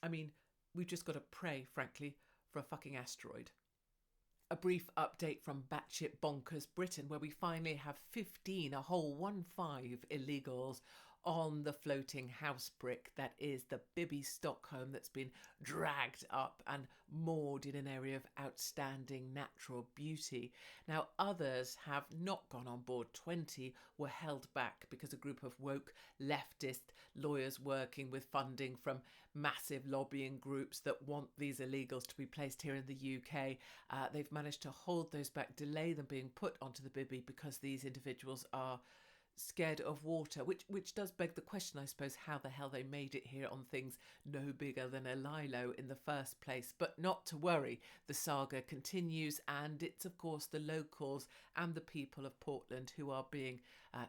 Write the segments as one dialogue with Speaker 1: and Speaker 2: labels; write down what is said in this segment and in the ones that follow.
Speaker 1: I mean, we've just got to pray, frankly, for a fucking asteroid. A brief update from batshit bonkers Britain, where we finally have 15, a whole 15 illegals on the floating house brick that is the Bibby Stockholm that's been dragged up and moored in an area of outstanding natural beauty. Now, others have not gone on board. 20 were held back because a group of woke leftist lawyers working with funding from massive lobbying groups that want these illegals to be placed here in the UK. They've managed to hold those back, delay them being put onto the Bibby because these individuals are scared of water, which does beg the question, I suppose, how the hell they made it here on things no bigger than a lilo in the first place. But not to worry, the saga continues, and it's of course the locals and the people of Portland who are being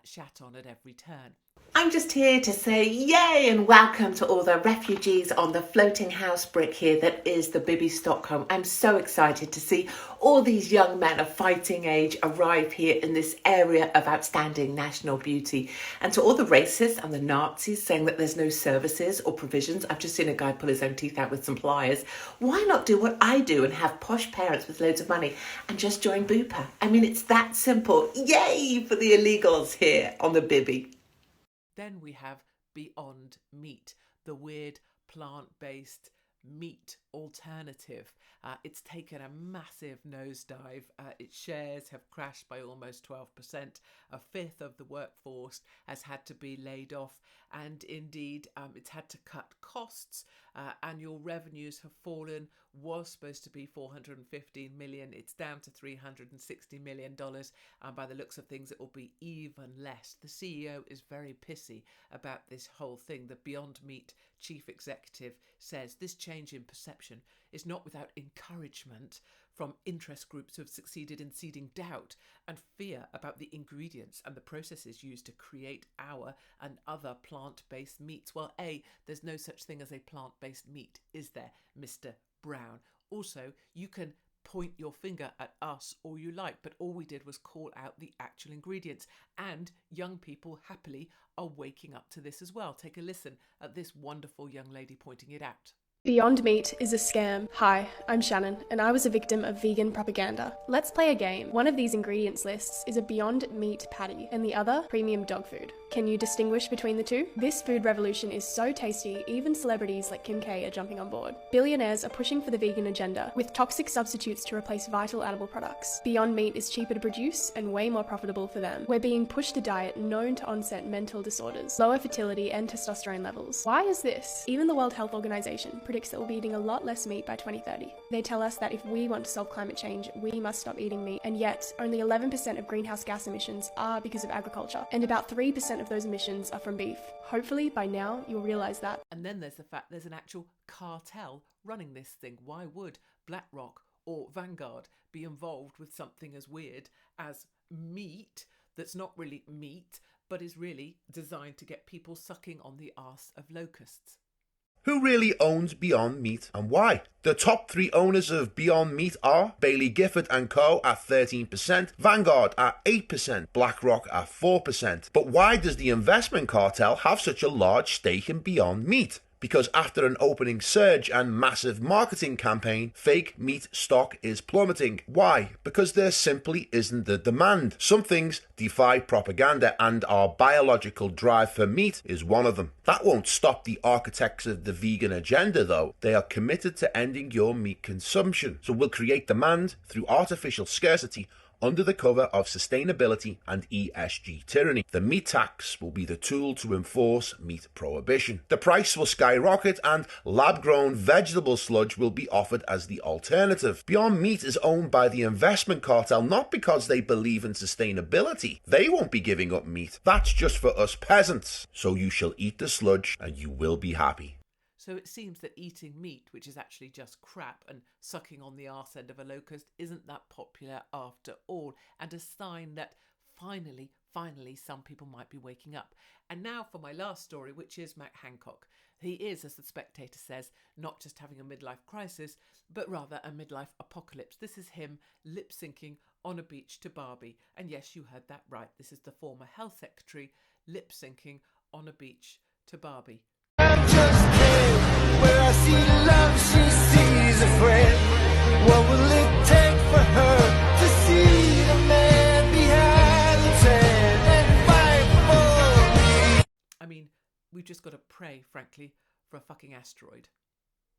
Speaker 1: shat on at every turn.
Speaker 2: I'm just here to say yay and welcome to all the refugees on the floating house brick here that is the Bibby Stockholm. I'm so excited to see all these young men of fighting age arrive here in this area of outstanding national beauty. And to all the racists and the Nazis saying that there's no services or provisions, I've just seen a guy pull his own teeth out with some pliers. Why not do what I do and have posh parents with loads of money and just join Bupa? I mean, it's that simple. Yay for the illegals here on the Bibby.
Speaker 1: Then we have Beyond Meat, the weird plant-based meat alternative. It's taken a massive nosedive. Its shares have crashed by almost 12%. A fifth of the workforce has had to be laid off, and indeed it's had to cut costs. Annual revenues have fallen. Was supposed to be $415 million. It's down to $360 million. By the looks of things, it will be even less. The CEO is very pissy about this whole thing. The Beyond Meat chief executive says this change in perception is not without encouragement from interest groups who have succeeded in seeding doubt and fear about the ingredients and the processes used to create our and other plant-based meats. Well, there's no such thing as a plant-based meat, is there, Mr. Brown? Also, you can point your finger at us all you like, but all we did was call out the actual ingredients, and young people happily are waking up to this as well. Take a listen at this wonderful young lady pointing it out.
Speaker 3: Beyond Meat is a scam. Hi, I'm Shannon, and I was a victim of vegan propaganda. Let's play a game. One of these ingredients lists is a Beyond Meat patty, and the other, premium dog food. Can you distinguish between the two? This food revolution is so tasty, even celebrities like Kim K are jumping on board. Billionaires are pushing for the vegan agenda, with toxic substitutes to replace vital animal products. Beyond Meat is cheaper to produce and way more profitable for them. We're being pushed a diet known to onset mental disorders, lower fertility and testosterone levels. Why is this? Even the World Health Organization predicts that we'll be eating a lot less meat by 2030. They tell us that if we want to solve climate change, we must stop eating meat, and yet only 11% of greenhouse gas emissions are because of agriculture, and about 3% of those emissions are from beef. Hopefully by now you'll realise that.
Speaker 1: And then there's the fact there's an actual cartel running this thing. Why would BlackRock or Vanguard be involved with something as weird as meat that's not really meat, but is really designed to get people sucking on the arse of locusts?
Speaker 4: Who really owns Beyond Meat and why? The top three owners of Beyond Meat are Bailey Gifford & Co. at 13%, Vanguard at 8%, BlackRock at 4%. But why does the investment cartel have such a large stake in Beyond Meat? Because after an opening surge and massive marketing campaign, fake meat stock is plummeting. Why? Because there simply isn't the demand. Some things defy propaganda, and our biological drive for meat is one of them. That won't stop the architects of the vegan agenda, though. They are committed to ending your meat consumption, so we'll create demand through artificial scarcity under the cover of sustainability and ESG tyranny. The meat tax will be the tool to enforce meat prohibition. The price will skyrocket, and lab-grown vegetable sludge will be offered as the alternative. Beyond Meat is owned by the investment cartel, not because they believe in sustainability. They won't be giving up meat. That's just for us peasants. So you shall eat the sludge and you will be happy.
Speaker 1: So it seems that eating meat, which is actually just crap, and sucking on the arse end of a locust isn't that popular after all, and a sign that finally, some people might be waking up. And now for my last story, which is Matt Hancock. He is, as the Spectator says, not just having a midlife crisis, but rather a midlife apocalypse. This is him lip-syncing on a beach to Barbie. And yes, you heard that right. This is the former health secretary lip-syncing on a beach to Barbie.
Speaker 5: I'm just kidding. Where I see love, she sees a friend. What will it take for her to see the man behind the tent and fight for me?
Speaker 1: I mean, we've just got to pray, frankly, for a fucking asteroid.